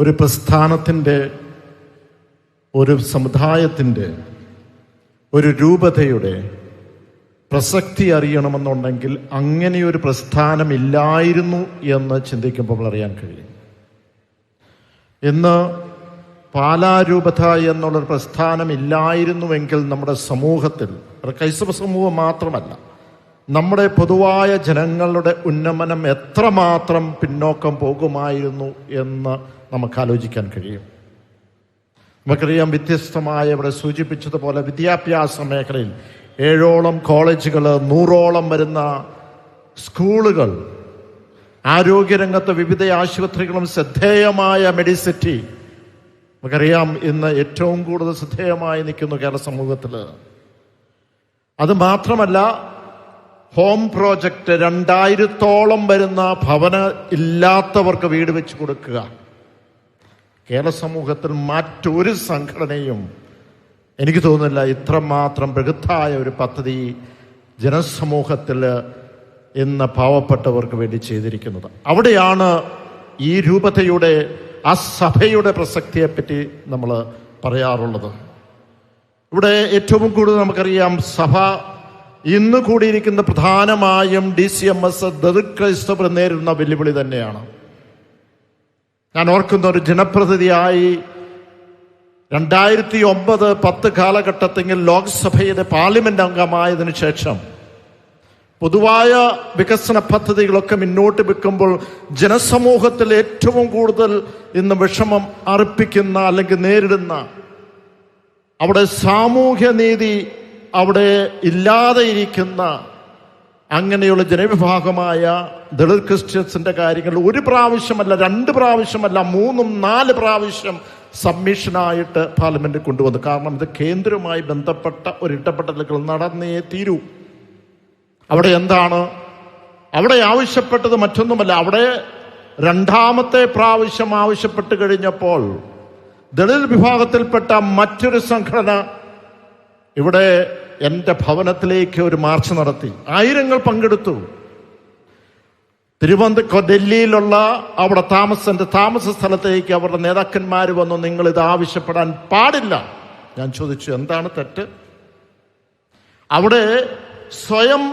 ഒരു പ്രസ്ഥാനത്തിൻ്റെ, ഒരു സമുദായത്തിൻ്റെ, ഒരു രൂപതയുടെ പ്രസക്തി അറിയണമെന്നുണ്ടെങ്കിൽ അങ്ങനെയൊരു പ്രസ്ഥാനമില്ലായിരുന്നു എന്ന് ചിന്തിക്കുമ്പോൾ അറിയാൻ കഴിയും. ഇന്ന് പാലാരൂപത എന്നുള്ളൊരു പ്രസ്ഥാനമില്ലായിരുന്നുവെങ്കിൽ നമ്മുടെ സമൂഹത്തിൽ, ക്രൈസ്തവ സമൂഹം മാത്രമല്ല, നമ്മുടെ പൊതുവായ ജനങ്ങളുടെ ഉന്നമനം എത്രമാത്രം പിന്നോക്കം പോകുമായിരുന്നു എന്ന് നമുക്ക് ആലോചിക്കാൻ കഴിയും. നമുക്കറിയാം, വ്യത്യസ്തമായ ഇവിടെ സൂചിപ്പിച്ചതുപോലെ വിദ്യാഭ്യാസ മേഖലയിൽ 7ഓളം കോളേജുകൾ, 100ഓളം വരുന്ന സ്കൂളുകൾ, ആരോഗ്യരംഗത്ത് വിവിധ ആശുപത്രികളും, ശ്രദ്ധേയമായ മെഡിസിറ്റി. നമുക്കറിയാം, ഇന്ന് ഏറ്റവും കൂടുതൽ ശ്രദ്ധേയമായി നിൽക്കുന്നു കേരള സമൂഹത്തിൽ. അത് മാത്രമല്ല, ഹോം പ്രോജക്റ്റ് 2000ഓളം വരുന്ന ഭവന ഇല്ലാത്തവർക്ക് വീട് വെച്ച് കൊടുക്കുക. കേരള സമൂഹത്തിൽ മറ്റൊരു സംഘടനയും എനിക്ക് തോന്നുന്നില്ല ഇത്രമാത്രം ബൃഹത്തായ ഒരു പദ്ധതി ജനസമൂഹത്തിൽ ഇന്ന് പാവപ്പെട്ടവർക്ക് വേണ്ടി ചെയ്തിരിക്കുന്നത്. അവിടെയാണ് ഈ രൂപതയുടെ, ആ സഭയുടെ പ്രസക്തിയെപ്പറ്റി നമ്മൾ പറയാറുള്ളത്. ഇവിടെ ഏറ്റവും കൂടുതൽ നമുക്കറിയാം, സഭ ഇന്ന് കൂടിയിരിക്കുന്ന പ്രധാനമായും DCMS ദളിത് ക്രൈസ്തവർ നേരിടുന്ന വെല്ലുവിളി തന്നെയാണ്. ഞാൻ ഓർക്കുന്ന ഒരു ജനപ്രതിനിധിയായി 2009-10 കാലഘട്ടത്തിൽ ലോക്സഭയുടെ പാർലമെന്റ് അംഗമായതിനു ശേഷം പൊതുവായ വികസന പദ്ധതികളൊക്കെ മുന്നോട്ട് വെക്കുമ്പോൾ ജനസമൂഹത്തിൽ ഏറ്റവും കൂടുതൽ ഇന്ന് വിഷമം അർപ്പിക്കുന്ന അല്ലെങ്കിൽ നേരിടുന്ന, അവിടെ സാമൂഹ്യനീതി അവിടെ ഇല്ലാതെ ഇരിക്കുന്ന അങ്ങനെയുള്ള ജനവിഭാഗമായ ദളിത് ക്രിസ്ത്യൻസിന്റെ കാര്യങ്ങൾ 1 പ്രാവശ്യമല്ല, 2 പ്രാവശ്യമല്ല, 3-4 പ്രാവശ്യം സബ്മിഷനായിട്ട് പാർലമെന്റിൽ കൊണ്ടുവന്നു. കാരണം ഇത് കേന്ദ്രവുമായി ബന്ധപ്പെട്ട ഒരു ഇടപെടലുകൾ നടന്നേ തീരൂ. അവിടെ എന്താണ് അവിടെ ആവശ്യപ്പെട്ടത്? മറ്റൊന്നുമല്ല, അവിടെ 2ാമത്തെ പ്രാവശ്യം ആവശ്യപ്പെട്ട് കഴിഞ്ഞപ്പോൾ ദളിത് വിഭാഗത്തിൽപ്പെട്ട മറ്റൊരു സംഘടന ഇവിടെ എൻ്റെ ഭവനത്തിലേക്ക് ഒരു മാർച്ച് നടത്തി. ആയിരങ്ങൾ പങ്കെടുത്തു. ഡൽഹിയിലുള്ള അവിടെ താമസ സ്ഥലത്തേക്ക് അവരുടെ നേതാക്കന്മാർ വന്നു, നിങ്ങൾ ഇത് ആവശ്യപ്പെടാൻ പാടില്ല. ഞാൻ ചോദിച്ചു, എന്താണ് തെറ്റ്? അവിടെ സ്വയം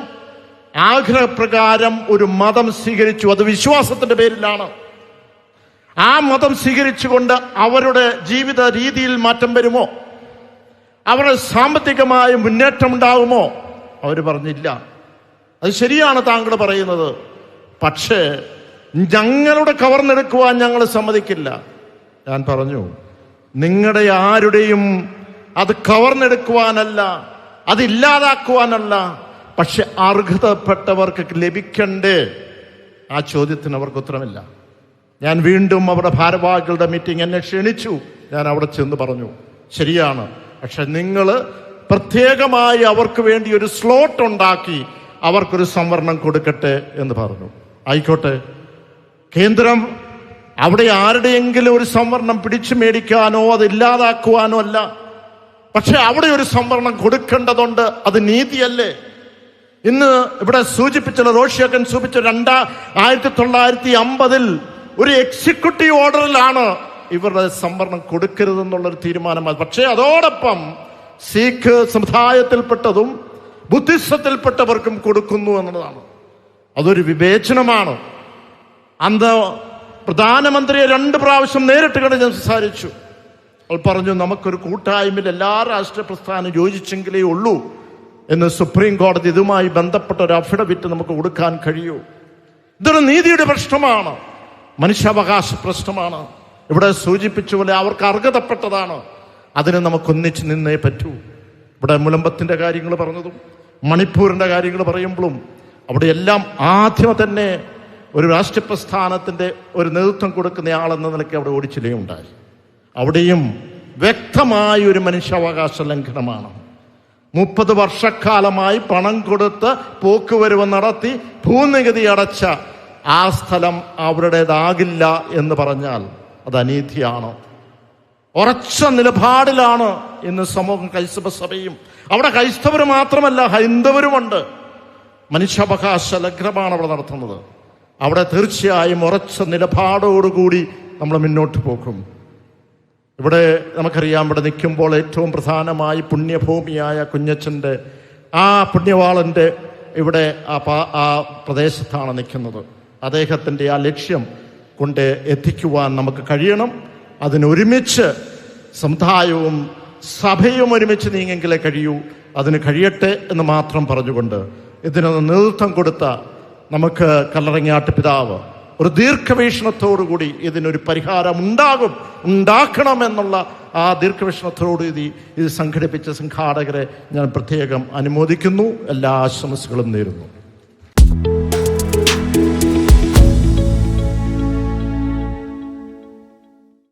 ആഗ്രഹപ്രകാരം ഒരു മതം സ്വീകരിച്ചു. അത് വിശ്വാസത്തിന്റെ പേരിലാണ്. ആ മതം സ്വീകരിച്ചുകൊണ്ട് അവരുടെ ജീവിത രീതിയിൽ മാറ്റം വരുമോ? അവരുടെ സാമ്പത്തികമായ മുന്നേറ്റം ഉണ്ടാകുമോ? അവർ പറഞ്ഞില്ല. അത് ശരിയാണ് താങ്കൾ പറയുന്നത്, പക്ഷേ ഞങ്ങളുടെ കവർന്നെടുക്കുവാൻ ഞങ്ങൾ സമ്മതിക്കില്ല. ഞാൻ പറഞ്ഞു, നിങ്ങളുടെ ആരുടെയും അത് കവർന്നെടുക്കുവാനല്ല, അതില്ലാതാക്കുവാനല്ല, പക്ഷെ അർഹതപ്പെട്ടവർക്ക് ലഭിക്കണ്ടേ? ആ ചോദ്യത്തിന് അവർക്ക് ഉത്തരമില്ല. ഞാൻ വീണ്ടും അവരുടെ ഭാരവാഹികളുടെ മീറ്റിംഗ് എന്നെ ക്ഷണിച്ചു. ഞാൻ അവിടെ ചെന്ന് പറഞ്ഞു, ശരിയാണ്, പക്ഷെ നിങ്ങൾ പ്രത്യേകമായി അവർക്ക് വേണ്ടി ഒരു സ്ലോട്ട് ഉണ്ടാക്കി അവർക്കൊരു സംവരണം കൊടുക്കട്ടെ എന്ന് പറഞ്ഞു. ആയിക്കോട്ടെ, കേന്ദ്രം അവിടെ ആരുടെയെങ്കിലും ഒരു സംവരണം പിടിച്ചു മേടിക്കാനോ അത് ഇല്ലാതാക്കുവാനോ അല്ല, പക്ഷെ അവിടെ ഒരു സംവരണം കൊടുക്കേണ്ടതുണ്ട്. അത് നീതിയല്ലേ? ഇന്ന് ഇവിടെ സൂചിപ്പിച്ചുള്ള റോഷിയക്കൻ സൂചിപ്പിച്ച 1950 ഒരു എക്സിക്യൂട്ടീവ് ഓർഡറിലാണ് ഇവരുടെ സംവരണം കൊടുക്കരുതെന്നുള്ളൊരു തീരുമാനമാണ്. പക്ഷേ അതോടൊപ്പം സിഖ് സമുദായത്തിൽപ്പെട്ടതും ബുദ്ധിസത്തിൽപ്പെട്ടവർക്കും കൊടുക്കുന്നു എന്നുള്ളതാണ്. അതൊരു വിവേചനമാണ്. അന്ന് പ്രധാനമന്ത്രിയെ 2 പ്രാവശ്യം നേരിട്ട് കണ്ട് ഞാൻ സംസാരിച്ചു. അവൾ പറഞ്ഞു, നമുക്കൊരു കൂട്ടായ്മയിൽ എല്ലാ രാഷ്ട്രീയ പ്രസ്ഥാനം യോജിച്ചെങ്കിലേ ഉള്ളൂ എന്ന് സുപ്രീം കോടതി ഇതുമായി ബന്ധപ്പെട്ട ഒരു അഫിഡവിറ്റ് നമുക്ക് കൊടുക്കാൻ കഴിയൂ. ഇതൊരു നീതിയുടെ പ്രശ്നമാണ്, മനുഷ്യാവകാശ പ്രശ്നമാണ്. ഇവിടെ സൂചിപ്പിച്ച പോലെ അവർക്ക് അർഹതപ്പെട്ടതാണ്. അതിന് നമുക്കൊന്നിച്ച് നിന്നേ പറ്റൂ. ഇവിടെ മുലമ്പത്തിന്റെ കാര്യങ്ങൾ പറഞ്ഞതും മണിപ്പൂരിന്റെ കാര്യങ്ങൾ പറയുമ്പോഴും അവിടെയെല്ലാം ആദ്യം തന്നെ ഒരു രാഷ്ട്രീയ പ്രസ്ഥാനത്തിന്റെ ഒരു നേതൃത്വം കൊടുക്കുന്ന ആളെന്ന നിലയ്ക്ക് അവിടെ ഓടിച്ചിലയുണ്ടായി. അവിടെയും വ്യക്തമായ ഒരു മനുഷ്യാവകാശ ലംഘനമാണ്. 30 വർഷക്കാലമായി പണം കൊടുത്ത് പോക്കുവരവ് നടത്തി ഭൂനികുതി അടച്ച ആ സ്ഥലം അവരുടേതാകില്ല എന്ന് പറഞ്ഞാൽ അത് അനീതിയാണ്. ഉറച്ച നിലപാടിലാണ് ഇന്ന് സമൂഹം, ക്രൈസ്തവ സഭയും. അവിടെ ക്രൈസ്തവർ മാത്രമല്ല, ഹൈന്ദവരുമുണ്ട്. മനുഷ്യാവകാശ ലംഘനമാണ് അവിടെ നടത്തുന്നത്. അവിടെ തീർച്ചയായും ഉറച്ച നിലപാടോടുകൂടി നമ്മൾ മുന്നോട്ട് പോകും. ഇവിടെ നമുക്കറിയാം, ഇവിടെ നിൽക്കുമ്പോൾ ഏറ്റവും പ്രധാനമായി പുണ്യഭൂമിയായ കുഞ്ഞച്ചൻ്റെ ആ പുണ്യവാളൻ്റെ ഇവിടെ ആ പ്രദേശത്താണ് നിൽക്കുന്നത്. അദ്ദേഹത്തിൻ്റെ ആ ലക്ഷ്യം കൊണ്ട് എത്തിക്കുവാൻ നമുക്ക് കഴിയണം. അതിനൊരുമിച്ച് സമുദായവും സഭയും ഒരുമിച്ച് നീങ്ങെങ്കിലേ കഴിയൂ. അതിന് കഴിയട്ടെ എന്ന് മാത്രം പറഞ്ഞുകൊണ്ട് ഇതിനൊന്ന് നേതൃത്വം കൊടുത്ത നമുക്ക് കല്ലറങ്ങാട്ട് പിതാവ് ഒരു ദീർഘവീക്ഷണത്തോടുകൂടി ഇതിനൊരു പരിഹാരം ഉണ്ടാക്കണം എന്നുള്ള ആ ദീർഘവീക്ഷണത്തോടു ഇത് സംഘടിപ്പിച്ച സംഘാടകരെ ഞാൻ പ്രത്യേകം അനുമോദിക്കുന്നു. എല്ലാ ആശംസകളും നേരുന്നു.